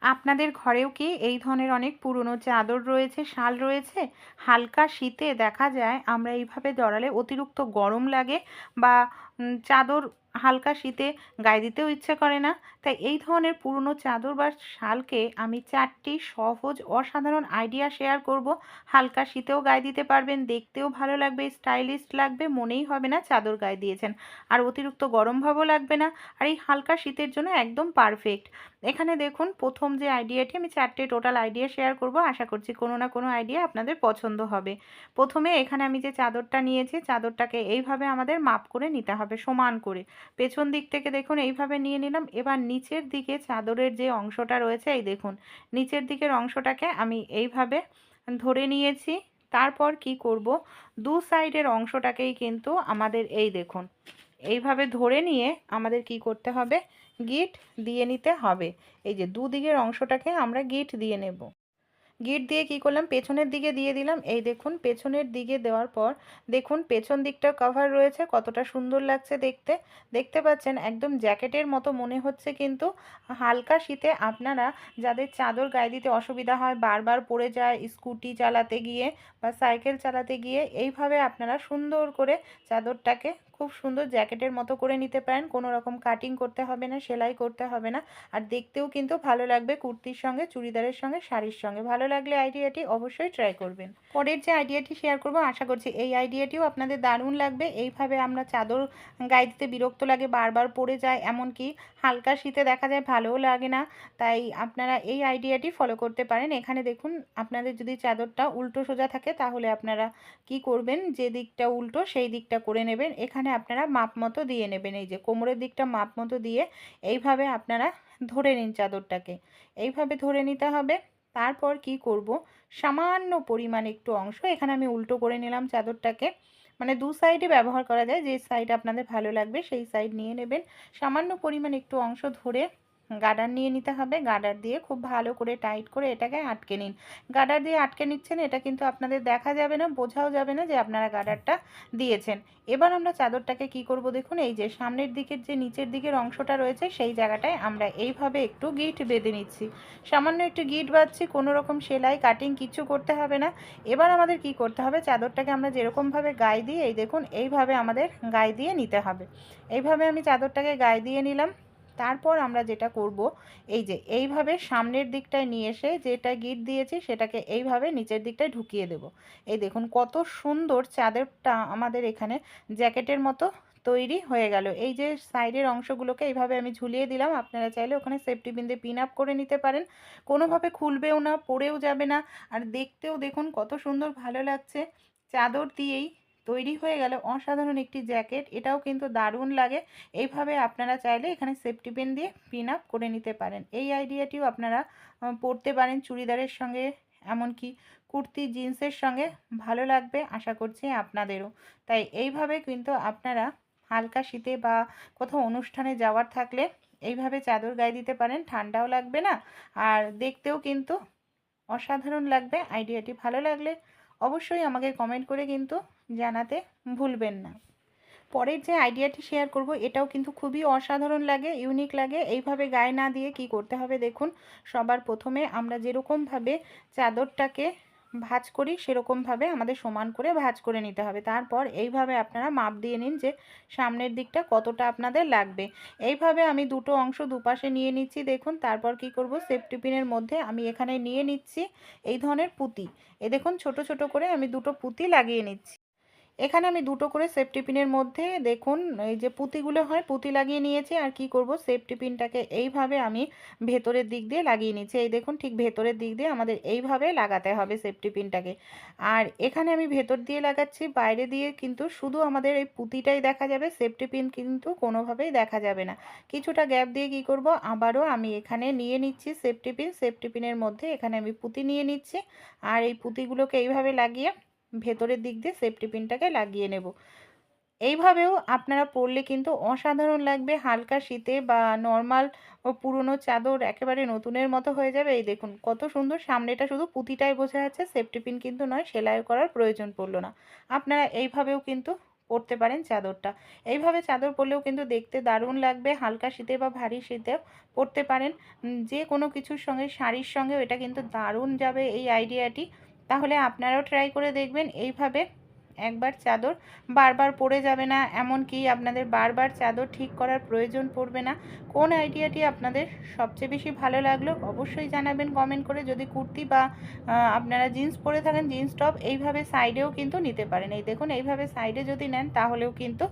আপনাদের ঘরেও কি এই ধরনের অনেক পুরনো চাদর রয়েছে, শাল রয়েছে? হালকা শীতে দেখা যায় আমরা এইভাবে জড়ালে অতিরিক্ত গরম লাগে বা চাদর হালকা শীতে গায়ে দিতেও ইচ্ছে করে না। তাই এই ধরনের পুরনো চাদর বা শালকে আমি ৪টি সহজ অসাধারণ আইডিয়া শেয়ার করব। হালকা শীতেও গায়ে দিতে পারবেন, দেখতেও ভালো লাগবে, স্টাইলিশ লাগবে, মনেই হবে না চাদর গায়ে দিয়েছেন। আর অতিরিক্ত গরম ভাবও লাগবে না। আর এই হালকা শীতের জন্য একদম পারফেক্ট। এখানে দেখুন প্রথম যে আইডিয়াটি আমি 4টে টোটাল আইডিয়া শেয়ার করব, আশা করছি কোনো না কোনো আইডিয়া আপনাদের পছন্দ হবে। প্রথমে এখানে আমি যে চাদরটা নিয়েছি, চাদরটাকে এইভাবে আমাদের মাপ করে নিতে হবে সমান করে। পেছন দিক থেকে দেখুন এইভাবে নিয়ে নিলাম। এবার নিচের দিকে চাদরের যে অংশটা রয়েছে, এই দেখুন নিচের দিকের অংশটাকে আমি এইভাবে ধরে নিয়েছি। তারপর কি করব, দু সাইডের অংশটাকেই কিন্তু আমাদের এই দেখুন এইভাবে ধরে নিয়ে আমাদের কি করতে হবে, গিট দিয়ে নিতে হবে। এই যে দুদিকের অংশটাকে আমরা গিট দিয়ে নেব। গিট দিয়ে কি করলাম, পেছনের দিকে দিয়ে দিলাম। এই দেখুন পেছনের দিকে দেওয়ার পর দেখুন পেছন দিকটা কভার রয়েছে, কতটা সুন্দর লাগছে দেখতে। দেখতে পাচ্ছেন একদম জ্যাকেটের মতো মনে হচ্ছে। কিন্তু হালকা শীতে আপনারা যাদের চাদর গায়ে দিতে অসুবিধা হয়, বারবার পড়ে যায় স্কুটি চালাতে গিয়ে বা সাইকেল চালাতে গিয়ে, এইভাবে আপনারা সুন্দর করে চাদরটাকে খুব সুন্দর জ্যাকেটের মতো করে নিতে পারেন। কোনো রকম কাটিং করতে হবে না, সেলাই করতে হবে না। আর দেখতেও কিন্তু ভালো লাগবে কুর্তির সঙ্গে, চুড়িদারের সঙ্গে, শাড়ির সঙ্গে। ভালো লাগলে আইডিয়াটি অবশ্যই ট্রাই করবেন। পরের যে আইডিয়াটি শেয়ার করব, আশা করছি এই আইডিয়াটিও আপনাদের দারুণ লাগবে। এইভাবে আমরা চাদর গায়ে দিতে বিরক্ত লাগে, বারবার পড়ে যায়, এমনকি হালকা শীতে দেখা যায় ভালোও লাগে না। তাই আপনারা এই আইডিয়াটি ফলো করতে পারেন। এখানে দেখুন আপনাদের যদি চাদরটা উল্টো সোজা থাকে তাহলে আপনারা কি করবেন, যে দিকটা উল্টো সেই দিকটা করে নেবেন। এখানে আপনারা মাপ মতো দিয়ে নেবেন। এই যে কোমরের দিকটা মাপ মতো দিয়ে এইভাবে আপনারা ধরে নিন চাদরটাকে, এইভাবে ধরে নিতে হবে। তারপর কি করব, সামান্য পরিমাণ একটু অংশ এখানে আমি উল্টো করে নিলাম চাদরটাকে। মানে দু সাইডে ব্যবহার করা যায়, যে সাইড আপনাদের ভালো লাগবে সেই সাইড নিয়ে নেবেন। সামান্য পরিমাণ একটু অংশ ধরে গার্ডার নিয়ে নিতে হবে। গার্ডার দিয়ে খুব ভালো করে টাইট করে এটাকে আটকে নিন। গার্ডার দিয়ে আটকে নিচ্ছেন, এটা কিন্তু আপনাদের দেখা যাবে না, বোঝাও যাবে না যে আপনারা গার্ডারটা দিয়েছেন। এবার আমরা চাদরটাকে কি করব, দেখুন এই যে সামনের দিকের যে নিচের দিকের অংশটা রয়েছে সেই জায়গাটায় আমরা এইভাবে একটু গিট বেঁধে নিচ্ছি। সামান্য একটু গিট বাঁধছি, কোনো রকম সেলাই কাটিং কিছু করতে হবে না। এবার আমাদের কি করতে হবে, চাদরটাকে আমরা যেরকমভাবে গায়ে দিই, এই দেখুন এইভাবে আমাদের গায়ে দিয়ে নিতে হবে। এইভাবে আমি চাদরটাকে গায়ে দিয়ে নিলাম। তারপর আমরা যেটা করব, এই যে এইভাবে সামনের দিকটায় নিয়ে এসে যেটা গিট দিয়েছি সেটাকে এইভাবে নিচের দিকটায় ঢুকিয়ে দেব। এই দেখুন কত সুন্দর চাদরটা আমাদের এখানে জ্যাকেটের মতো তৈরি হয়ে গেল। এই যে সাইডের অংশগুলোকে এইভাবে আমি ঝুলিয়ে দিলাম। আপনারা চাইলে ওখানে সেফটি পিন দিয়ে পিন আপ করে নিতে পারেন। কোনোভাবে খুলবেও না, পড়েও যাবে না। আর দেখতেও দেখুন কত সুন্দর ভালো লাগছে। চাদর দিয়েই তৈরি হয়ে গেল অসাধারণ একটি জ্যাকেট। এটাও কিন্তু দারুণ লাগে। এইভাবে আপনারা চাইলে এখানে সেফটি পিন দিয়ে পিন আপ করে নিতে পারেন। এই আইডিয়াটিও আপনারা পরতে পারেন চুড়িদারের সঙ্গে, এমনকি কুর্তি জিন্সের সঙ্গে ভালো লাগবে আশা করছি আপনাদেরও। তাই এইভাবে কিন্তু আপনারা হালকা শীতে বা কোথাও অনুষ্ঠানে যাওয়ার থাকলে এইভাবে চাদর গায়ে দিতে পারেন, ঠান্ডাও লাগবে না আর দেখতেও কিন্তু অসাধারণ লাগবে। আইডিয়াটি ভালো লাগলে অবশ্যই আমাকে কমেন্ট করে কিন্তু জানাতে ভুলবেন না। পরের যে আইডিয়াটি শেয়ার করব এটাও কিন্তু খুবই অসাধারণ লাগে, ইউনিক লাগে। এইভাবে গায়ে না দিয়ে কি করতে হবে, দেখুন সবার প্রথমে আমরা যেরকমভাবে চাদরটাকে ভাঁজ করি সেরকমভাবে আমাদের সমান করে ভাঁজ করে নিতে হবে। তারপর এইভাবে আপনারা মাপ দিয়ে নিন যে সামনের দিকটা কতটা আপনাদের লাগবে। এইভাবে আমি দুটো অংশ দুপাশে নিয়ে নিচ্ছি দেখুন। তারপর কি করব, সেফটি পিনের মধ্যে আমি এখানে নিয়ে নিচ্ছি এই ধরনের পুঁতি। এই দেখুন ছোট ছোট করে আমি দুটো পুঁতি লাগিয়ে নিচ্ছি। এখানে আমি দুটো করে সেফটি পিনের মধ্যে দেখুন এই যে পুঁতিগুলো হয় পুঁতি লাগিয়ে নিয়েছি। আর কি করব, সেফটি পিনটাকে এইভাবে আমি ভেতরের দিক দিয়ে লাগিয়ে নিচ্ছি। এই দেখুন ঠিক ভেতরের দিক দিয়ে আমাদের এইভাবে লাগাতে হবে সেফটি পিনটাকে। আর এখানে আমি ভেতর দিয়ে লাগাচ্ছি, বাইরে দিয়ে কিন্তু শুধু আমাদের এই পুঁতিটাই দেখা যাবে, সেফটি পিন কিন্তু কোনোভাবেই দেখা যাবে না। কিছুটা গ্যাপ দিয়ে কি করব, আবারও আমি এখানে নিয়ে নিচ্ছি সেফটি পিন। সেফটি পিনের মধ্যে এখানে আমি পুঁতি নিয়ে নিচ্ছি আর এই পুঁতিগুলোকে এইভাবে লাগিয়ে ভেতরের দিক দিয়ে সেফটি পিনটাকে লাগিয়ে নেব। এইভাবেও আপনারা পরলে কিন্তু অসাধারণ লাগবে। হালকা শীতে বা নর্মাল ও পুরনো চাদর একেবারে নতুনের মতো হয়ে যাবে। এই দেখুন কত সুন্দর, সামনেটা শুধু পুঁতিটাই বোঝা যাচ্ছে, সেফটি পিন কিন্তু নয়, সেলাই করার প্রয়োজন পড়লো না। আপনারা এইভাবেও কিন্তু পরতে পারেন চাদরটা। এইভাবে চাদর পরলেও কিন্তু দেখতে দারুণ লাগবে, হালকা শীতে বা ভারী শীতেও পরতে পারেন। যে কোনো কিছুর সঙ্গে, শাড়ির সঙ্গেও এটা কিন্তু দারুণ যাবে এই আইডিয়াটি। তাহলে আপনারাও ট্রাই করে দেখবেন এইভাবে। একবার চাদর বারবার পরে যাবে না, এমনকি আপনাদের বারবার চাদর ঠিক করার প্রয়োজন পড়বে না। কোন আইডিয়াটি আপনাদের সবচেয়ে বেশি ভালো লাগলো অবশ্যই জানাবেন কমেন্ট করে। যদি কুর্তি বা আপনারা জিন্স পরে থাকেন, জিন্স টপ এইভাবে সাইডেও কিন্তু নিতে পারেন। এই দেখুন এইভাবে সাইডে যদি নেন তাহলেও কিন্তু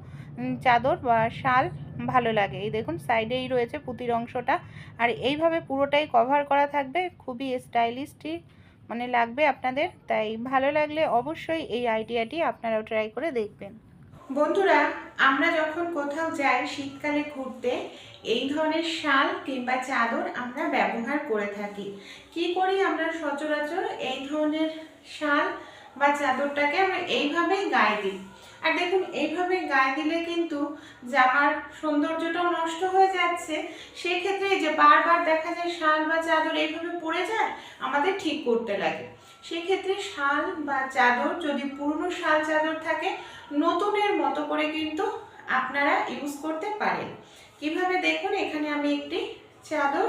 চাদর বা শাল ভালো লাগে। এই দেখুন সাইডেই রয়েছে পুঁতির অংশটা, আর এইভাবে পুরোটাই কভার করা থাকবে, খুবই স্টাইলিশটি মানে লাগবে আপনাদের। তাই ভালো লাগলে অবশ্যই এই আইডিয়াটি আপনারাও ট্রাই করে দেখবেন। বন্ধুরা, আমরা যখন কোথাও যাই শীতকালে ঘুরতে, এই ধরনের শাল কিংবা চাদর আমরা ব্যবহার করে থাকি। কি করি আমরা সচরাচর এই ধরনের শাল বা চাদরটাকে আমরা এইভাবেই গায়ে দিই। আর দেখুন এইভাবে গায়ে দিলে কিন্তু জামার সৌন্দর্যটাও নষ্ট হয়ে যাচ্ছে। সেই ক্ষেত্রে এই যে বারবার দেখা যায় শাল বা চাদর এইভাবে পড়ে যায়, আমাদের ঠিক করতে লাগে। সেক্ষেত্রে শাল বা চাদর যদি পুরনো শাল চাদর থাকে, নতুনের মতো করে কিন্তু আপনারা ইউজ করতে পারেন। কিভাবে দেখুন, এখানে আমি একটি চাদর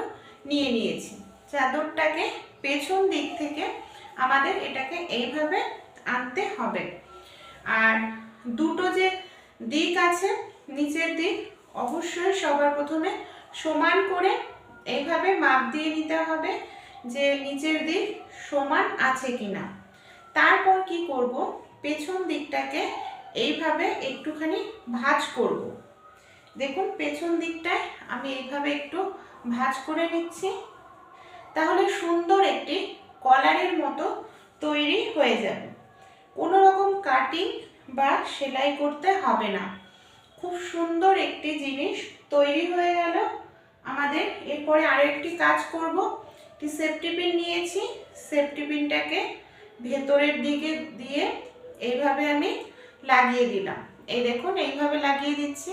নিয়ে নিয়েছি। চাদরটাকে পেছন দিক থেকে আমাদের এটাকে এইভাবে আনতে হবে। আর দুটো যে দিক আছে নিচের দিক, অবশ্যই সবার প্রথমে সমান করে এইভাবে মাপ দিয়ে নিতে হবে যে নিচের দিক সমান আছে কিনা। তারপর কি করব, পেছন দিকটাকে এইভাবে একটুখানি ভাঁজ করব। দেখুন পেছন দিকটায় আমি এইভাবে একটু ভাঁজ করে নিচ্ছি। তাহলে সুন্দর একটি কলারের মতো তৈরি হয়ে যাবে। কোনো রকম কাটিং বা সেলাই করতে হবে না। খুব সুন্দর একটি জিনিস তৈরি হয়ে গেল আমাদের। এরপরে আরেকটি কাজ করব, একটি সেফটি পিন নিয়েছি। সেফটি পিনটাকে ভেতরের দিকে দিয়ে এইভাবে আমি লাগিয়ে দিলাম। এই দেখুন এইভাবে লাগিয়ে দিচ্ছি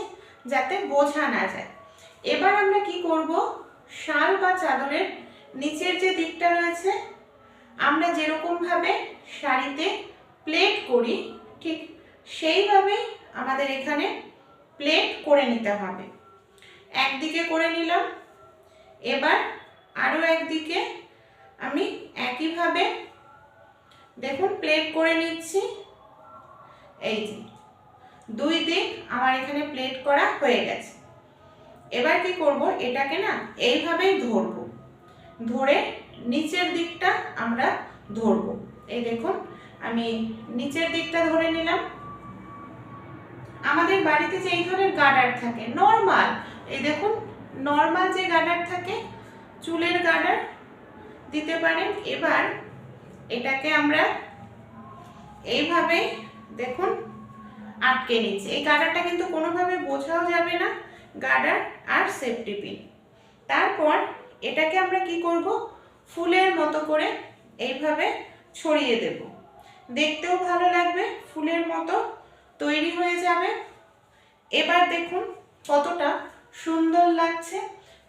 যাতে বোঝা না যায়। এবার আমরা কি করব, শাল বা চাদরের নিচের যে দিকটা রয়েছে, আমরা যেরকম ভাবে শাড়িতে প্লেট করি ঠিক সেইভাবেই আমাদের এখানে প্লেট করে নিতে হবে। একদিকে করে নিলাম, এবার আরও একদিকে আমি একইভাবে দেখুন প্লেট করে নিচ্ছি। এই যে দুই দিক আমার এখানে প্লেট করা হয়ে গেছে। এবার কি করব, এটাকে না এইভাবেই ধরবো, ধরে নিচের দিকটা আমরা ধরবো। এই দেখুন আমি নিচের দিকটা ধরে নিলাম। আমাদের বাড়িতে যে এই ধরনের গার্ডার থাকে নর্মাল, এই দেখুন নর্মাল যে গার্ডার থাকে, চুলের গার্ডার দিতে পারেন। এবার এটাকে আমরা এইভাবে দেখুন আটকে নিচ্ছি। এই গার্ডারটা কিন্তু কোনোভাবে বোঝাও যাবে না, গার্ডার আর সেফটি পিন। তারপর এটাকে আমরা কি করব, ফুলের মতো করে এইভাবে ছড়িয়ে দেব। দেখতেও ভালো লাগবে, ফুলের মতো তৈরি হয়ে যাবে। এবার দেখুন কতটা সুন্দর লাগছে।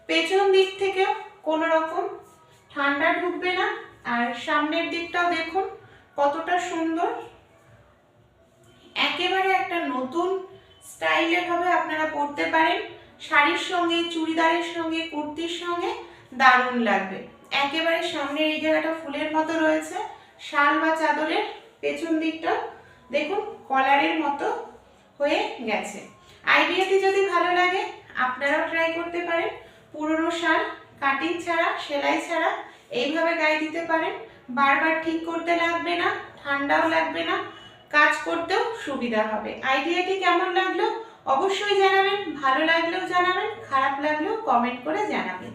পেছন দিক থেকে কোনো রকম ঠান্ডা ঢুকবে না, আর সামনের দিকটাও দেখুন কতটা সুন্দর। একেবারে একটা নতুন স্টাইলে ভাবে আপনারা পরতে পারেন। শাড়ির সঙ্গে, চুড়িদারের সঙ্গে, কুর্তির সঙ্গে দারুণ লাগবে। একেবারে সামনের এই জায়গাটা ফুলের মতো রয়েছে, শাল বা চাদরের পেছন দিকটা দেখুন কলারের মতো হয়ে গেছে। আইডিয়াটি যদি ভালো লাগে আপনারাও ট্রাই করতে পারেন। পুরনো শাল কাটিং ছাড়া, সেলাই ছাড়া এইভাবে গায়ে দিতে পারেন। বারবার ঠিক করতে লাগবে না, ঠান্ডাও লাগবে না, কাজ করতেও সুবিধা হবে। আইডিয়াটি কেমন লাগলো অবশ্যই জানাবেন, ভালো লাগলেও জানাবেন, খারাপ লাগলেও কমেন্ট করে জানাবেন।